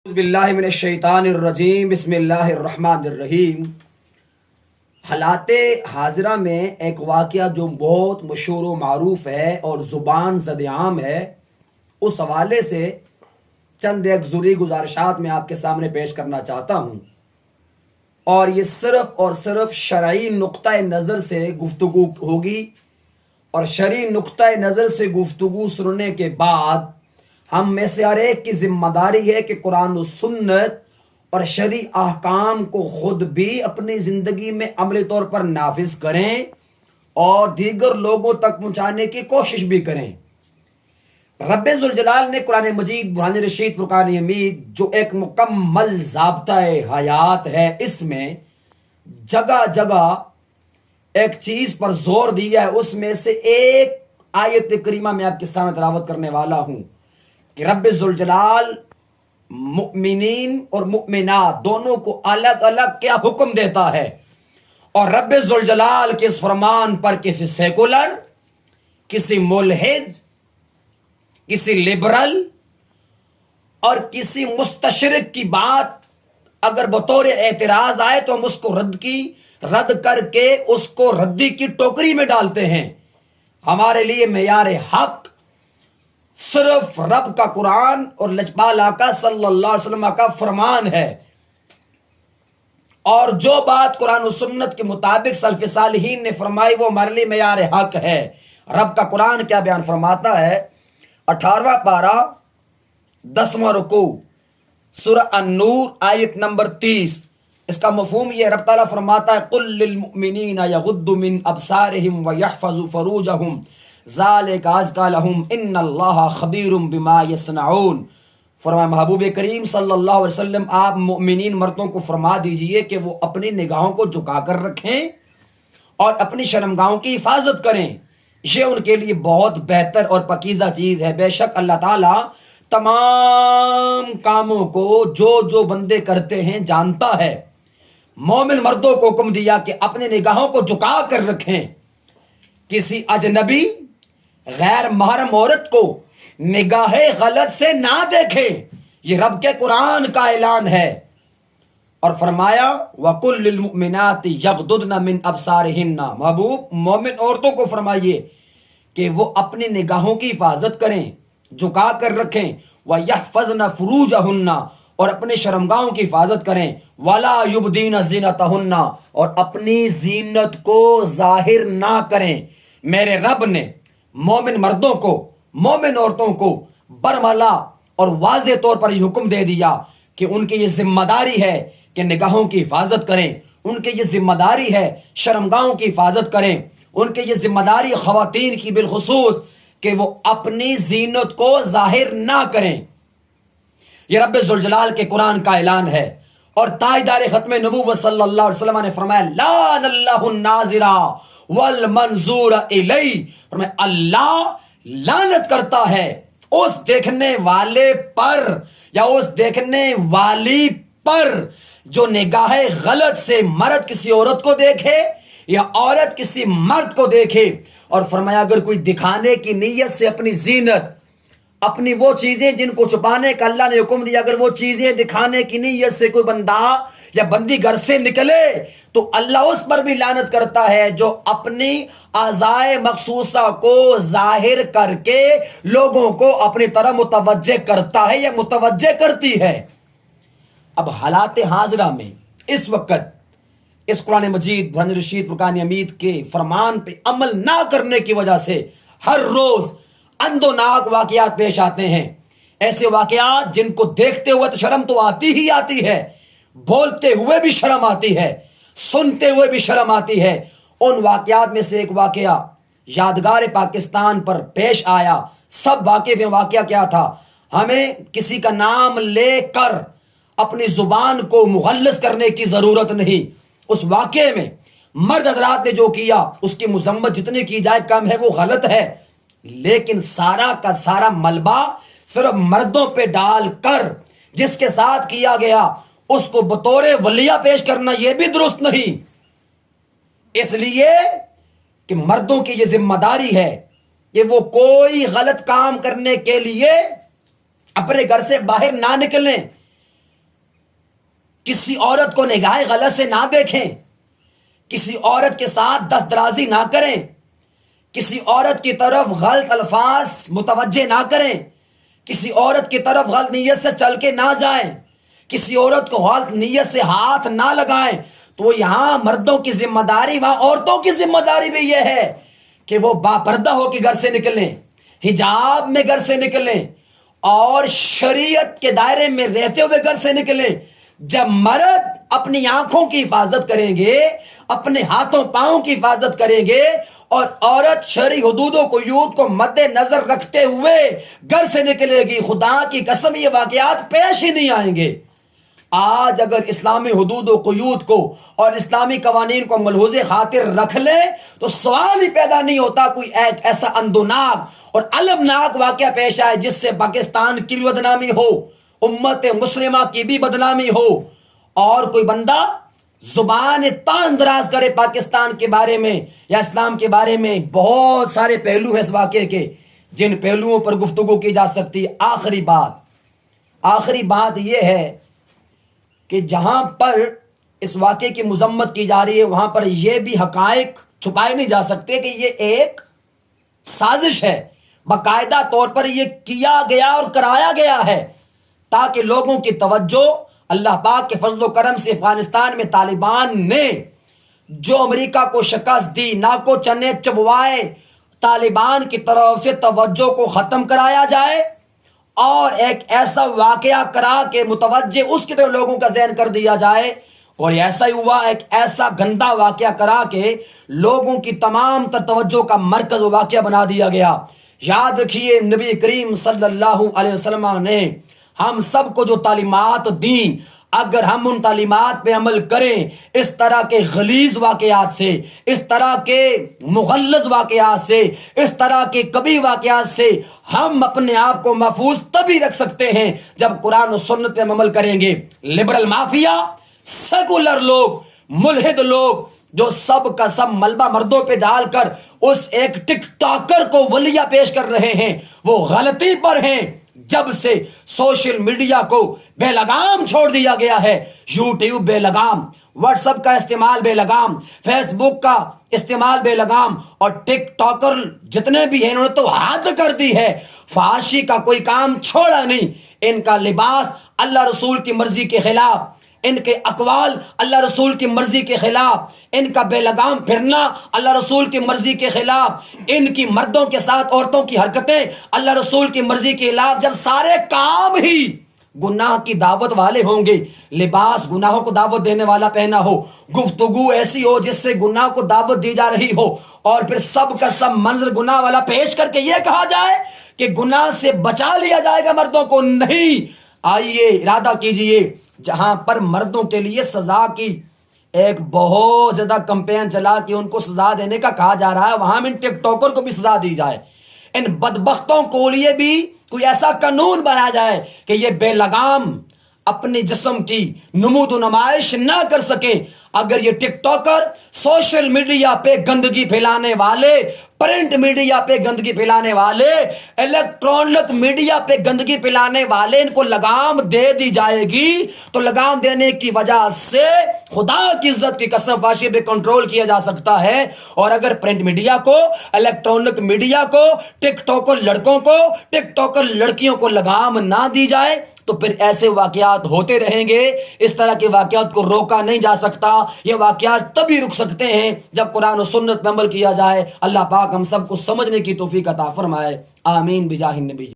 बिल्लाहि मिनश शैतानिर रजीम बिस्मिल्लाहिर रहमानिर रहीम। हालात हाजिरा में एक वाक़या जो बहुत मशहूर व मारूफ है और ज़ुबान ज़द-ए-आम है, उस हवाले से चंद एक ज़रूरी गुजारिशात मैं आपके सामने पेश करना चाहता हूँ। और ये सिर्फ़ और सिर्फ शरई नुक्ता नज़र से गुफ्तगू होगी, और शरई नुक्ता नज़र से गुफ्तगू सुनने के बाद हम में से हर एक की जिम्मेदारी है कि कुरान और सुन्नत और शरई अहकाम को खुद भी अपनी ज़िंदगी में अमली तौर पर नाफिज करें और दीगर लोगों तक पहुँचाने की कोशिश भी करें। रब्बे ज़ुल जलाल ने कुरान मजीद, बुरहान रशीद, फुरकान हमीद जो एक मुकम्मल ज़ाब्ता-ए हयात है, इसमें जगह जगह एक चीज़ पर जोर दिया है। उसमें से एक आयत करीमा मैं आपके सामने तिलावत करने वाला हूँ कि रब्बे ज़ुल जलाल मुमिनीन और मुमिनात दोनों को अलग अलग क्या हुक्म देता है, और रब्बे ज़ुल जलाल के इस फरमान पर किसी सेकुलर, किसी मुल्हिद, किसी लिबरल और किसी मुस्तशरिक की बात अगर बतौर एतराज आए तो हम उसको रद्द करके उसको रद्दी की टोकरी में डालते हैं। हमारे लिए मेयार हक सिर्फ रब का कुरान और लजपाल आका सल्लल्लाहु अलैहि वसल्लम का फरमान है, और जो बात कुरान और सुन्नत के मुताबिक सल्फ सालिहीन ने फरमाई वो हमारे लिए मेयार हक है। रब का कुरान क्या बयान फरमाता है? 18वां पारा 10वां रुकू, सूरह अन-नूर आयत नंबर 30। इसका मफहूम ये, रब ताला फरमाता है कुल लिल मुमिनीना यगुद्दु मिन अबसारिहिम व यहफज़ु फरूजहुम ज़ालिका अज़का लहुम इन्नल्लाहा खबीरुम बिमा यस्नऊन। फरमाया महबूब करीम सल्लल्लाहु अलैहि वसल्लम, आप मुमिनीन मर्दों को फरमा दीजिए कि वो अपनी निगाहों को झुका कर रखें और अपनी शर्मगाहों की हिफाजत करें, ये उनके लिए बहुत बेहतर और पकीज़ा चीज़ है। बेशक अल्लाह ताला तमाम कामों को जो जो बंदे करते हैं जानता है। मोमिन मर्दों को हुक्म दिया कि अपनी निगाहों को झुका कर रखें, किसी अजनबी गैर महरम औरत को निगाहे गलत से ना देखें, ये रब के कुरान का ऐलान है। और फरमाया वकुल लिल मुमिनाति यगदुदना मिन अबसारिहिन्ना, महबूब मोमिन औरतों को फरमाइए कि वो अपनी निगाहों की हिफाजत करें, झुका कर रखें। व यहफज़ना फुरूजहुन्ना, और अपनी शर्मगाहों की हिफाजत करें। वला युबदीना ज़ीनतहुन्ना, और अपनी जीनत को जाहिर ना करें। मेरे रब ने मोमिन मर्दों को, मोमिन औरतों को बरमला और वाज़े तौर पर हुक्म दे दिया कि उनकी ये जिम्मेदारी है कि निगाहों की हिफाजत करें, उनकी ये जिम्मेदारी है शर्मगाहों की हिफाजत करें, उनकी ये जिम्मेदारी ख़वातीन की बिलखुसूस कि वो अपनी जीनत को जाहिर ना करें। ये रब्बे ज़ुल जलाल के कुरान का ऐलान है। और ताजदार खत्म नबूवत सल्लल्लाहु अलैहि वसल्लम ने फरमाया लानल्लाहु नाज़िरा वल मंजूर इलैहि, फरमाया अल्लाह लानत करता है उस देखने वाले पर या उस देखने वाली पर जो निगाहे गलत से मर्द किसी औरत को देखे या औरत किसी मर्द को देखे। और फरमाया अगर कोई दिखाने की नीयत से अपनी जीनत, अपनी वो चीजें जिनको छुपाने का अल्लाह ने हुक्म दिया, अगर वो चीजें दिखाने की नीयत से कोई बंदा या बंदी घर से निकले तो अल्लाह उस पर भी लानत करता है जो अपनी अज़ाए मखसूसा को जाहिर करके लोगों को अपनी तरफ मुतवज्जे करता है या मुतवज्जे करती है। अब हालात हाजिरा में इस वक्त इस कुरान मजीद, बुरहान रशीद, फुरकान हमीद के फरमान पे अमल ना करने की वजह से हर रोज अंदोनाक वाकयात पेश आते हैं। ऐसे वाकयात जिनको देखते हुए तो शर्म तो आती ही आती है, बोलते हुए भी शर्म आती है, सुनते हुए भी शर्म आती है। उन वाकयात में से एक वाकया यादगार पाकिस्तान पर पेश आया। सब वाकिफ हैं वाकया क्या था। हमें किसी का नाम लेकर अपनी जुबान को मुगल्लस करने की जरूरत नहीं। उस वाकये में मर्द हजरात ने जो किया उसकी मुजम्मत जितनी की जाए कम है, वो गलत है। लेकिन सारा का सारा मलबा सिर्फ मर्दों पे डालकर जिसके साथ किया गया उसको बतौर वलिया पेश करना यह भी दुरुस्त नहीं। इसलिए कि मर्दों की यह जिम्मेदारी है कि वो कोई गलत काम करने के लिए अपने घर से बाहर ना निकलें, کسی عورت کو نگاہ غلط سے نہ دیکھیں، کسی عورت کے ساتھ دست درازی نہ کریں، کسی عورت کی طرف غلط الفاظ متوجہ نہ کریں، کسی عورت کی طرف غلط نیت سے چل کے نہ جائیں، کسی عورت کو غلط نیت سے ہاتھ نہ لگائیں۔ تو یہاں مردوں کی ذمہ داری، وہاں عورتوں کی ذمہ داری بھی یہ ہے کہ وہ باپردہ ہو کے گھر سے نکلیں، حجاب میں گھر سے نکلیں اور شریعت کے دائرے میں رہتے ہوئے گھر سے نکلیں۔ جب مرد اپنی آنکھوں کی حفاظت کریں گے، اپنے ہاتھوں پاؤں کی حفاظت کریں گے، اور عورت شرعی حدود و قیود کو مد نظر رکھتے ہوئے گھر سے نکلے گی، خدا کی قسم یہ واقعات پیش ہی نہیں آئیں گے۔ آج اگر اسلامی حدود و قیود کو اور اسلامی قوانین کو ملحوظ خاطر رکھ لیں تو سوال ہی پیدا نہیں ہوتا کوئی ایک ایسا اندوناک اور المناک واقعہ پیش آئے جس سے پاکستان کی بھی بدنامی ہو، امت مسلمہ کی بھی بدنامی ہو، اور کوئی بندہ زبان تان دراز کرے پاکستان کے بارے میں یا اسلام کے بارے میں۔ بہت سارے پہلو ہیں اس واقعے کے جن پہلوؤں پر گفتگو کی جا سکتی ہے۔ آخری بات یہ ہے کہ جہاں پر اس واقعے کی مذمت کی جا رہی ہے وہاں پر یہ بھی حقائق چھپائے نہیں جا سکتے کہ یہ ایک سازش ہے، باقاعدہ طور پر یہ کیا گیا اور کرایا گیا ہے تاکہ لوگوں کی توجہ اللہ پاک کے فضل و کرم سے افغانستان میں طالبان نے جو امریکہ کو شکست دی، ناکو چنے چبوائے، طالبان کی طرف سے توجہ کو ختم کرایا جائے اور ایک ایسا واقعہ کرا کہ متوجہ اس کی طرف لوگوں کا ذہن کر دیا جائے، اور ایسا ہی ہوا، ایک ایسا گندا واقعہ کرا کہ لوگوں کی تمام تر توجہ کا مرکز واقعہ بنا دیا گیا۔ یاد رکھیے نبی کریم صلی اللہ علیہ وسلم نے ہم سب کو جو تعلیمات دیں، اگر ہم ان تعلیمات پہ عمل کریں، اس طرح کے غلیظ واقعات سے، اس طرح کے مغلظ واقعات سے، اس طرح کے کبھی واقعات سے ہم اپنے آپ کو محفوظ تبھی رکھ سکتے ہیں جب قرآن و سنت پہ عمل کریں گے۔ لبرل مافیا، سیکولر لوگ، ملحد لوگ جو سب کا سب ملبہ مردوں پہ ڈال کر اس ایک ٹک ٹاکر کو ولیہ پیش کر رہے ہیں، وہ غلطی پر ہیں۔ جب سے سوشل میڈیا کو بے لگام چھوڑ دیا گیا ہے، یوٹیوب بے لگام، واٹس ایپ کا استعمال بے لگام، فیس بک کا استعمال بے لگام، اور ٹک ٹاکر جتنے بھی ہیں انہوں نے تو حد کر دی ہے، فحاشی کا کوئی کام چھوڑا نہیں۔ ان کا لباس اللہ رسول کی مرضی کے خلاف، ان کے اقوال اللہ رسول کی مرضی کے خلاف، ان کا بے لگام پھرنا اللہ رسول کی مرضی کے خلاف، ان کی مردوں کے ساتھ عورتوں کی حرکتیں اللہ رسول کی مرضی کے خلاف۔ جب سارے کام ہی گناہ کی دعوت والے ہوں گے، لباس گناہوں کو دعوت دینے والا پہنا ہو، گفتگو ایسی ہو جس سے گناہ کو دعوت دی جا رہی ہو، اور پھر سب کا سب منظر گناہ والا پیش کر کے یہ کہا جائے کہ گناہ سے بچا لیا جائے گا مردوں کو، نہیں۔ آئیے ارادہ کیجئے، جہاں پر مردوں کے لیے سزا کی ایک بہت زیادہ کمپین چلا کہ ان کو سزا دینے کا کہا جا رہا ہے، وہاں میں ان ٹک ٹاکر کو بھی سزا دی جائے، ان بدبختوں کو لیے بھی کوئی ایسا قانون بنایا جائے کہ یہ بے لگام اپنے جسم کی نمود و نمائش نہ کر سکے۔ اگر یہ ٹک ٹاکر سوشل میڈیا پہ گندگی پھیلانے والے، پرنٹ میڈیا پہ گندگی پھیلانے والے، الیکٹرانک میڈیا پہ گندگی پھیلانے والے، ان کو لگام دے دی جائے گی تو لگام دینے کی وجہ سے خدا کی عزت کی قسم فحاشی پہ کنٹرول کیا جا سکتا ہے۔ اور اگر پرنٹ میڈیا کو، الیکٹرانک میڈیا کو، ٹک ٹاکر لڑکوں کو، ٹک ٹاکر لڑکیوں کو لگام نہ دی جائے تو پھر ایسے واقعات ہوتے رہیں گے۔ اس طرح کے واقعات کو روکا نہیں جا سکتا، یہ واقعات تبھی رک سکتے ہیں جب قرآن و سنت پر عمل کیا جائے۔ اللہ پاک ہم سب کو سمجھنے کی توفیق عطا فرمائے، آمین بجاہ النبی۔